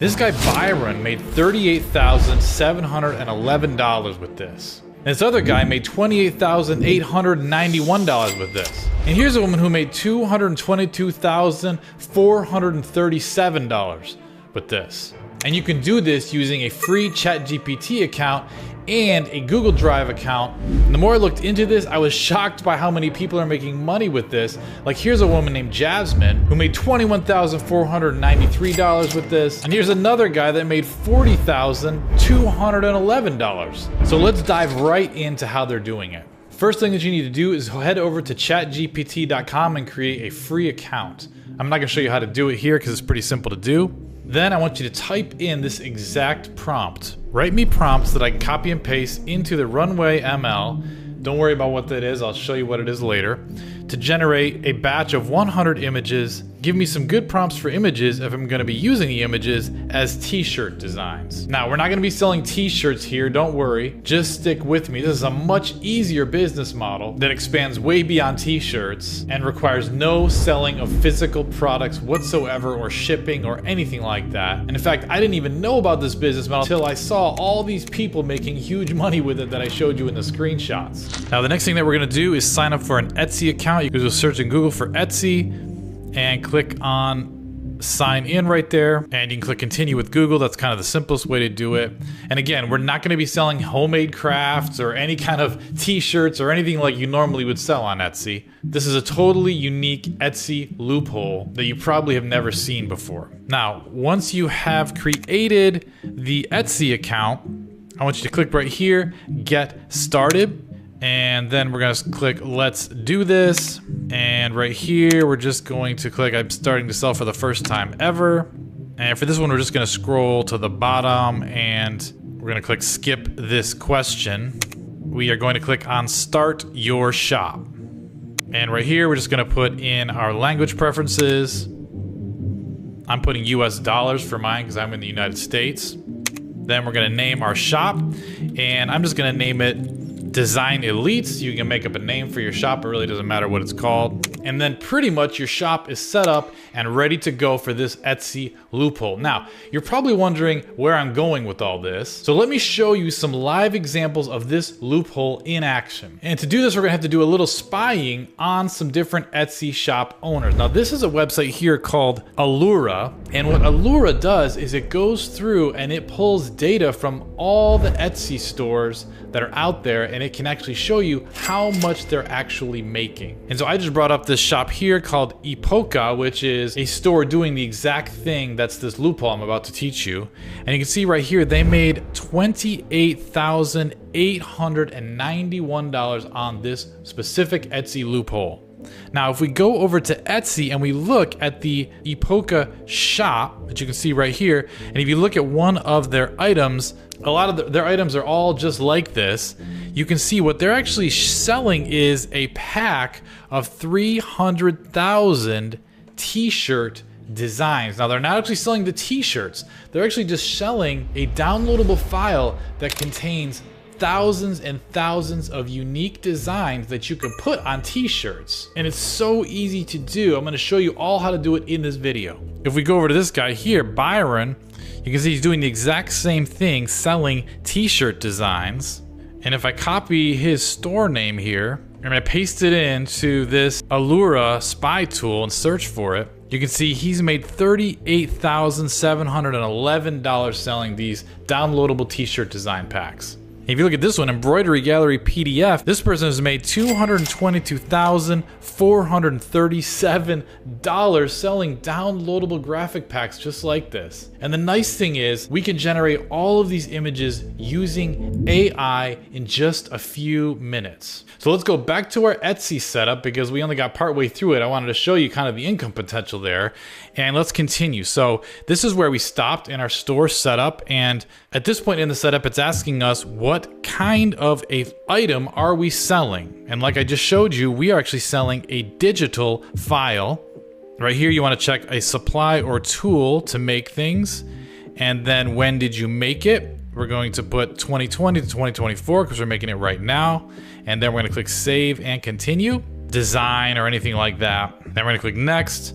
This guy Byron made $38,711 with this. And this other guy made $28,891 with this. And here's a woman who made $222,437 with this. And you can do this using a free ChatGPT account and a Google Drive account. And the more I looked into this, I was shocked by how many people are making money with this. Like here's a woman named Jasmine who made $21,493 with this. And here's another guy that made $40,211. So let's dive right into how they're doing it. First thing that you need to do is head over to chatgpt.com and create a free account. I'm not gonna show you how to do it here because it's pretty simple to do. Then I want you to type in this exact prompt. Write me prompts that I can copy and paste into the RunwayML. Don't worry about what that is, I'll show you what it is later. To generate a batch of 100 images. Give me some good prompts for images if I'm gonna be using the images as t-shirt designs. Now, we're not gonna be selling t-shirts here, don't worry. Just stick with me. This is a much easier business model that expands way beyond t-shirts and requires no selling of physical products whatsoever or shipping or anything like that. And in fact, I didn't even know about this business model until I saw all these people making huge money with it that I showed you in the screenshots. Now, the next thing that we're gonna do is sign up for an Etsy account. You can just search in Google for Etsy and click on sign in right there, and you can click continue with Google. That's kind of the simplest way to do it. And again, we're not going to be selling homemade crafts or any kind of t-shirts or anything like you normally would sell on Etsy. This is a totally unique Etsy loophole that you probably have never seen before. Now, once you have created the Etsy account, I want you to click right here, get started. And then we're gonna click let's do this. And right here, we're just going to click I'm starting to sell for the first time ever. And for this one, we're just gonna scroll to the bottom and we're gonna click skip this question. We are going to click on start your shop. And right here, we're just gonna put in our language preferences. I'm putting US dollars for mine because I'm in the United States. Then we're gonna name our shop and I'm just gonna name it Design Elites. You can make up a name for your shop, it really doesn't matter what it's called. And then pretty much your shop is set up and ready to go for this Etsy loophole. Now, you're probably wondering where I'm going with all this. So let me show you some live examples of this loophole in action. And to do this, we're gonna have to do a little spying on some different Etsy shop owners. Now, this is a website here called Allura. And what Allura does is it goes through and it pulls data from all the Etsy stores that are out there, and it can actually show you how much they're actually making. And so I just brought up this shop here called Epoca, which is a store doing the exact thing that's this loophole I'm about to teach you. And you can see right here, they made $28,891 on this specific Etsy loophole. Now, if we go over to Etsy and we look at the Epoca shop that you can see right here, and if you look at one of their items, a lot of their items are all just like this. You can see what they're actually selling is a pack of 300,000 t-shirt designs. Now, they're not actually selling the t-shirts. They're actually just selling a downloadable file that contains thousands and thousands of unique designs that you can put on t-shirts. And it's so easy to do. I'm gonna show you all how to do it in this video. If we go over to this guy here, Byron, you can see he's doing the exact same thing, selling t-shirt designs. And if I copy his store name here, and I paste it into this Allura spy tool and search for it, you can see he's made $38,711 selling these downloadable t-shirt design packs. If you look at this one, Embroidery Gallery PDF, this person has made $222,437 selling downloadable graphic packs just like this. And the nice thing is, we can generate all of these images using AI in just a few minutes. So let's go back to our Etsy setup because we only got partway through it. I wanted to show you kind of the income potential there. And let's continue. So this is where we stopped in our store setup. And at this point in the setup, it's asking us what kind of a item are we selling? And like I just showed you, we are actually selling a digital file. Right here, you want to check a supply or tool to make things. And then when did you make it? We're going to put 2020 to 2024 because we're making it right now. And then we're going to click save and continue. Design or anything like that. Then we're going to click next.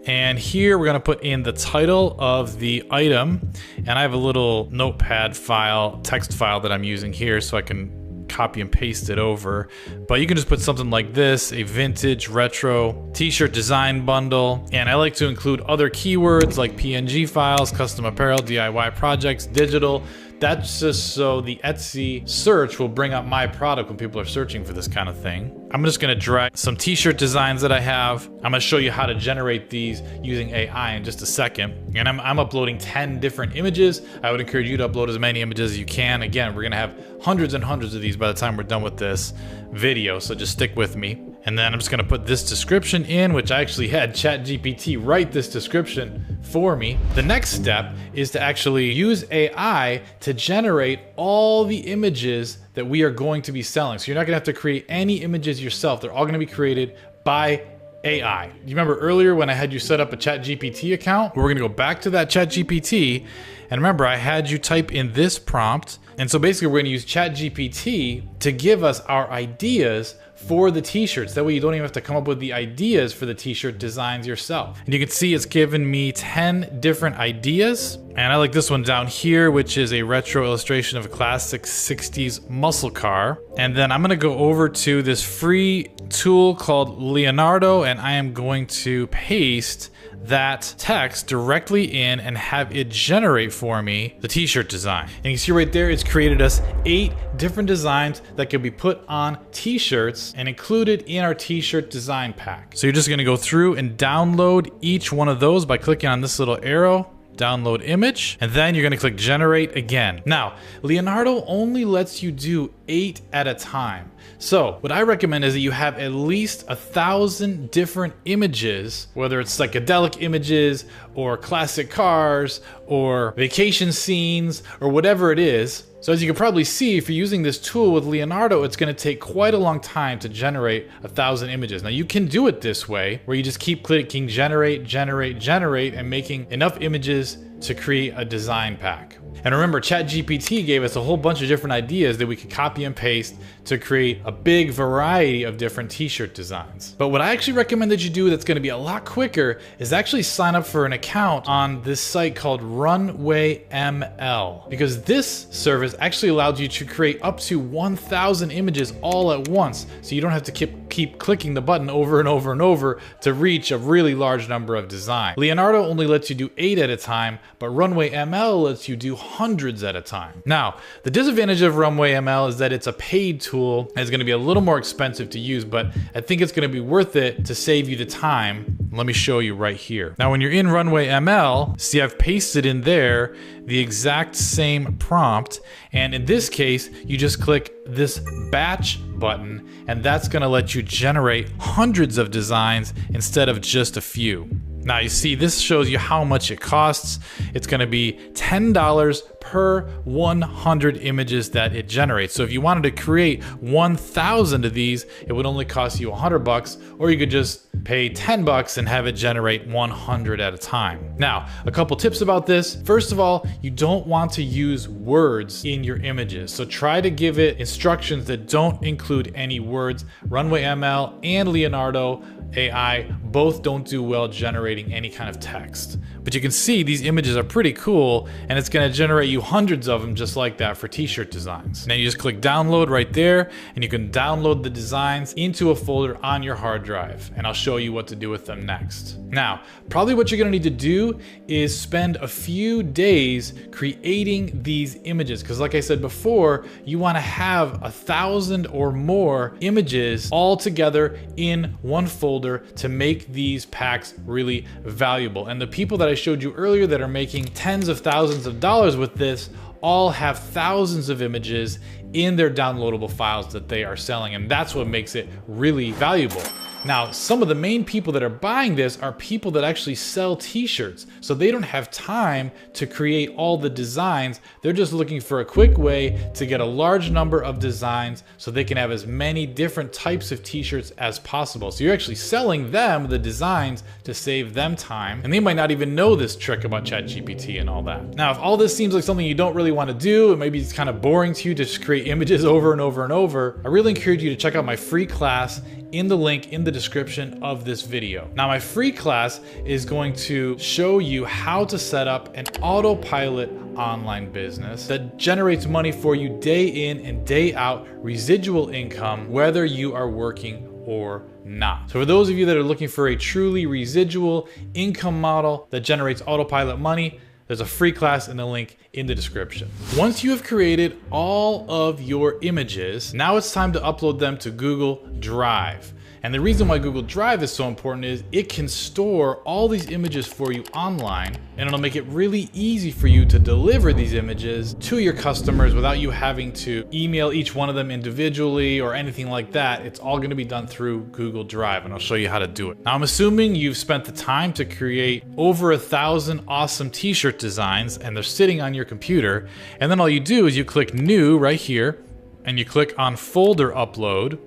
And here we're gonna put in the title of the item. And I have a little notepad file, text file that I'm using here so I can copy and paste it over. But you can just put something like this, a vintage retro t-shirt design bundle. And I like to include other keywords like PNG files, custom apparel, DIY projects, digital. That's just so the Etsy search will bring up my product when people are searching for this kind of thing. I'm just gonna drag some t-shirt designs that I have. I'm gonna show you how to generate these using AI in just a second. And I'm uploading 10 different images. I would encourage you to upload as many images as you can. Again, we're gonna have hundreds and hundreds of these by the time we're done with this video, so just stick with me. And then I'm just gonna put this description in, which I actually had ChatGPT write this description for me. The next step is to actually use AI to generate all the images that we are going to be selling. So you're not gonna have to create any images yourself. They're all gonna be created by AI. You remember earlier when I had you set up a ChatGPT account? We're gonna go back to that ChatGPT, and remember I had you type in this prompt. And so basically we're gonna use ChatGPT to give us our ideas for the t-shirts. That way you don't even have to come up with the ideas for the t-shirt designs yourself. And you can see it's given me 10 different ideas. And I like this one down here, which is a retro illustration of a classic 60s muscle car. And then I'm gonna go over to this free tool called Leonardo, and I am going to paste that text directly in and have it generate for me the t-shirt design. And you can see right there, it's created us 8 different designs that can be put on t-shirts and included in our t-shirt design pack. So you're just gonna go through and download each one of those by clicking on this little arrow, download image, and then you're gonna click generate again. Now, Leonardo only lets you do 8 at a time. So what I recommend is that you have at least 1,000 different images, whether it's psychedelic images or classic cars or vacation scenes or whatever it is. So as you can probably see, if you're using this tool with Leonardo, it's gonna take quite a long time to generate 1,000 images. Now you can do it this way, where you just keep clicking generate, generate, generate, and making enough images to create a design pack. And remember, ChatGPT gave us a whole bunch of different ideas that we could copy and paste to create a big variety of different t-shirt designs. But what I actually recommend that you do that's gonna be a lot quicker is actually sign up for an account on this site called RunwayML, because this service actually allows you to create up to 1,000 images all at once, so you don't have to keep clicking the button over and over and over to reach a really large number of designs. Leonardo only lets you do 8 at a time, but RunwayML lets you do hundreds at a time. Now, the disadvantage of RunwayML is that it's a paid tool and it's gonna be a little more expensive to use, but I think it's gonna be worth it to save you the time. Let me show you right here. Now, when you're in RunwayML, see I've pasted in there the exact same prompt, and in this case, you just click this batch button, and that's gonna let you generate hundreds of designs instead of just a few. Now you see, this shows you how much it costs. It's gonna be $10 per 100 images that it generates. So if you wanted to create 1,000 of these, it would only cost you $100, or you could just pay $10 and have it generate 100 at a time. Now, a couple tips about this. First of all, you don't want to use words in your images. So try to give it instructions that don't include any words. RunwayML and Leonardo AI both don't do well generating any kind of text. But you can see these images are pretty cool, and it's gonna generate you hundreds of them just like that for t-shirt designs. Now you just click download right there, and you can download the designs into a folder on your hard drive, and I'll show you what to do with them next. Now, probably what you're gonna need to do is spend a few days creating these images, because like I said before, you wanna have 1,000 or more images all together in one folder to make these packs really valuable. And the people that I showed you earlier that are making tens of thousands of dollars with this all have thousands of images in their downloadable files that they are selling, and that's what makes it really valuable. Now, some of the main people that are buying this are people that actually sell t-shirts, so they don't have time to create all the designs. They're just looking for a quick way to get a large number of designs so they can have as many different types of t-shirts as possible. So you're actually selling them the designs to save them time, and they might not even know this trick about ChatGPT and all that. Now, if all this seems like something you don't really want to do, and maybe it's kind of boring to you to just create images over and over and over, I really encourage you to check out my free class in the link in the the description of this video. Now, my free class is going to show you how to set up an autopilot online business that generates money for you day in and day out, residual income, whether you are working or not. So for those of you that are looking for a truly residual income model that generates autopilot money, there's a free class in the link in the description. Once you have created all of your images, now it's time to upload them to Google Drive. And the reason why Google Drive is so important is it can store all these images for you online, and it'll make it really easy for you to deliver these images to your customers without you having to email each one of them individually or anything like that. It's all gonna be done through Google Drive, and I'll show you how to do it. Now, I'm assuming you've spent the time to create over 1,000 awesome t-shirt designs, and they're sitting on your computer, and then all you do is you click New right here, and you click on Folder Upload,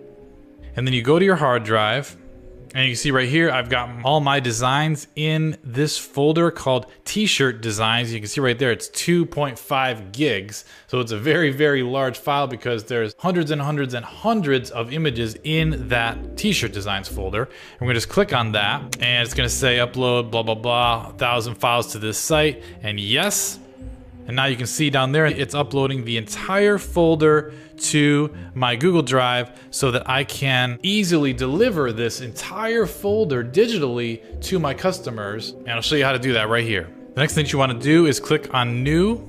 and then you go to your hard drive, and you can see right here, I've got all my designs in this folder called T-shirt designs. You can see right there, it's 2.5 gigs. So it's a very, very large file because there's hundreds and hundreds and hundreds of images in that T-shirt designs folder. And we're gonna just click on that, and it's gonna say upload, blah, blah, blah, 1,000 files to this site, and yes. And now you can see down there, it's uploading the entire folder to my Google Drive so that I can easily deliver this entire folder digitally to my customers. And I'll show you how to do that right here. The next thing you want to do is click on New,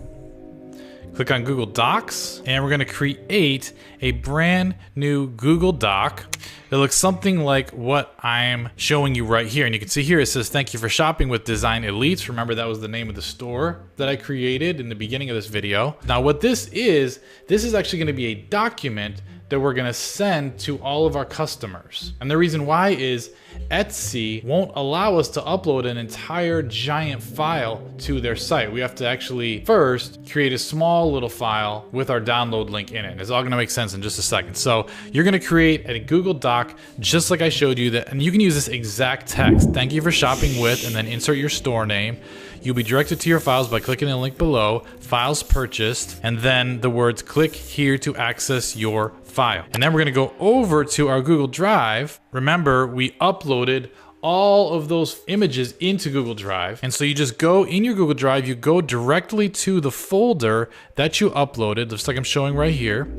click on Google Docs, and we're going to create a brand new Google Doc. It looks something like what I'm showing you right here. And you can see here, it says, thank you for shopping with Design Elites. Remember, that was the name of the store that I created in the beginning of this video. Now, what this is actually gonna be a document that we're gonna send to all of our customers. And the reason why is Etsy won't allow us to upload an entire giant file to their site. We have to actually first create a small little file with our download link in it. It's all gonna make sense in just a second. So you're gonna create a Google Doc just like I showed you that, and you can use this exact text. Thank you for shopping with, and then insert your store name. You'll be directed to your files by clicking the link below, files purchased, and then the words click here to access your file. And then we're gonna go over to our Google Drive. Remember, we uploaded all of those images into Google Drive. And so you just go in your Google Drive, you go directly to the folder that you uploaded, just like I'm showing right here,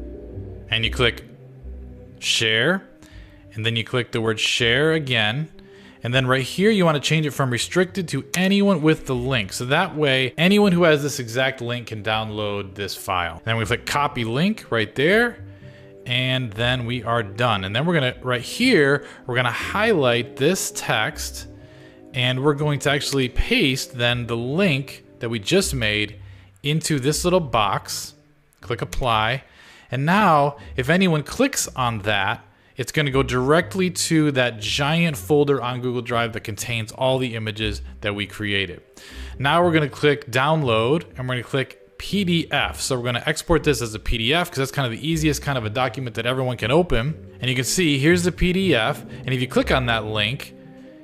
and you click share, and then you click the word share again. And then right here, you want to change it from restricted to anyone with the link. So that way, anyone who has this exact link can download this file. Then we click copy link right there. And then we are done. And then we're gonna, right here, we're gonna highlight this text, and we're going to actually paste then the link that we just made into this little box. Click apply. And now, if anyone clicks on that, it's going to go directly to that giant folder on Google Drive that contains all the images that we created. Now we're going to click download, and we're going to click PDF. So we're going to export this as a PDF because that's kind of the easiest kind of a document that everyone can open. And you can see here's the PDF. And if you click on that link,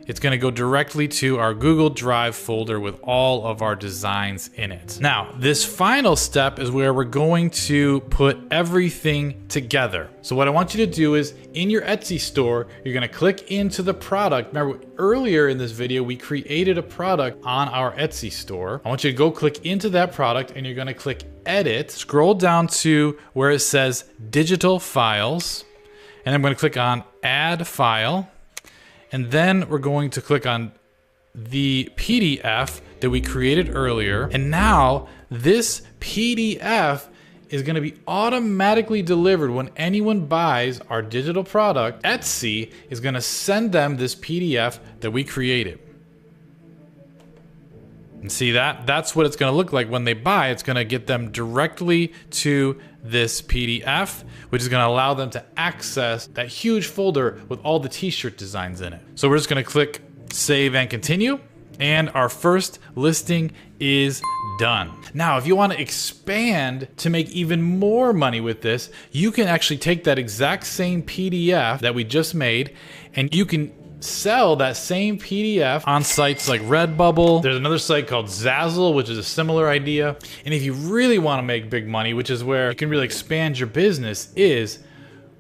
it's going to go directly to our Google Drive folder with all of our designs in it. Now, this final step is where we're going to put everything together. So what I want you to do is in your Etsy store, you're going to click into the product. Remember, earlier in this video, we created a product on our Etsy store. I want you to go click into that product, and you're going to click edit, scroll down to where it says digital files, and I'm going to click on add file. And then we're going to click on the PDF that we created earlier. And now this PDF is going to be automatically delivered when anyone buys our digital product. Etsy is going to send them this PDF that we created. And see that's what it's going to look like when they buy. It's going to get them directly to this PDF, which is going to allow them to access that huge folder with all the t-shirt designs in it. So we're just going to click save and continue, and our first listing is done. Now, if you want to expand to make even more money with this, you can actually take that exact same PDF that we just made, and you can sell that same PDF on sites like Redbubble. There's another site called Zazzle, which is a similar idea. And if you really want to make big money, which is where you can really expand your business, is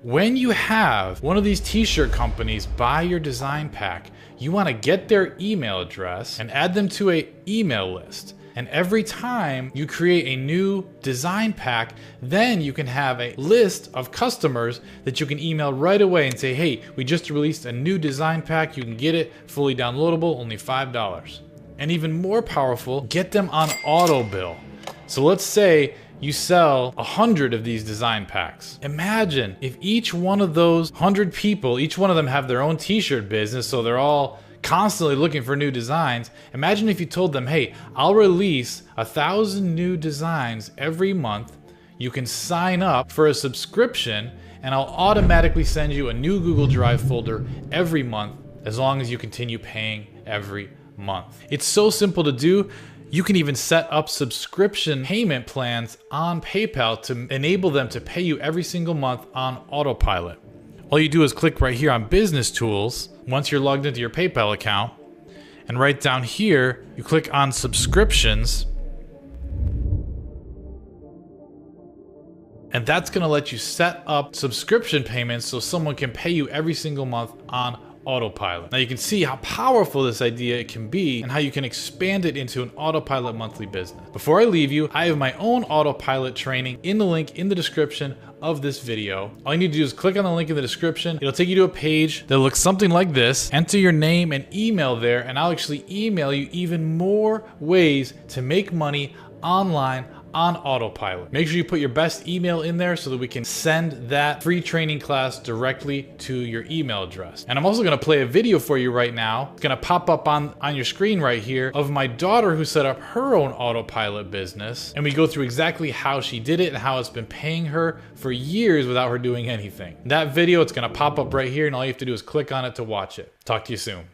When you have one of these t-shirt companies buy your design pack, you want to get their email address and add them to an email list. And every time you create a new design pack, then you can have a list of customers that you can email right away and say, hey, we just released a new design pack. You can get it fully downloadable, only $5. And even more powerful, get them on auto bill. So let's say you sell 100 of these design packs. Imagine if each one of those 100 people, each one of them have their own t-shirt business, so they're all constantly looking for new designs. Imagine if you told them, hey, I'll release 1,000 new designs every month. You can sign up for a subscription and I'll automatically send you a new Google Drive folder every month as long as you continue paying every month. It's so simple to do. You can even set up subscription payment plans on PayPal to enable them to pay you every single month on autopilot. All you do is click right here on Business Tools once you're logged into your PayPal account, and right down here, you click on Subscriptions, and that's gonna let you set up subscription payments so someone can pay you every single month on autopilot. Now you can see how powerful this idea can be and how you can expand it into an autopilot monthly business. Before I leave you, I have my own autopilot training in the link in the description of this video. All you need to do is click on the link in the description. It'll take you to a page that looks something like this. Enter your name and email there, and I'll actually email you even more ways to make money online on autopilot. Make sure you put your best email in there so that we can send that free training class directly to your email address. And I'm also gonna play a video for you right now. It's gonna pop up on your screen right here of my daughter who set up her own autopilot business. And we go through exactly how she did it and how it's been paying her for years without her doing anything. That video, it's gonna pop up right here, and all you have to do is click on it to watch it. Talk to you soon.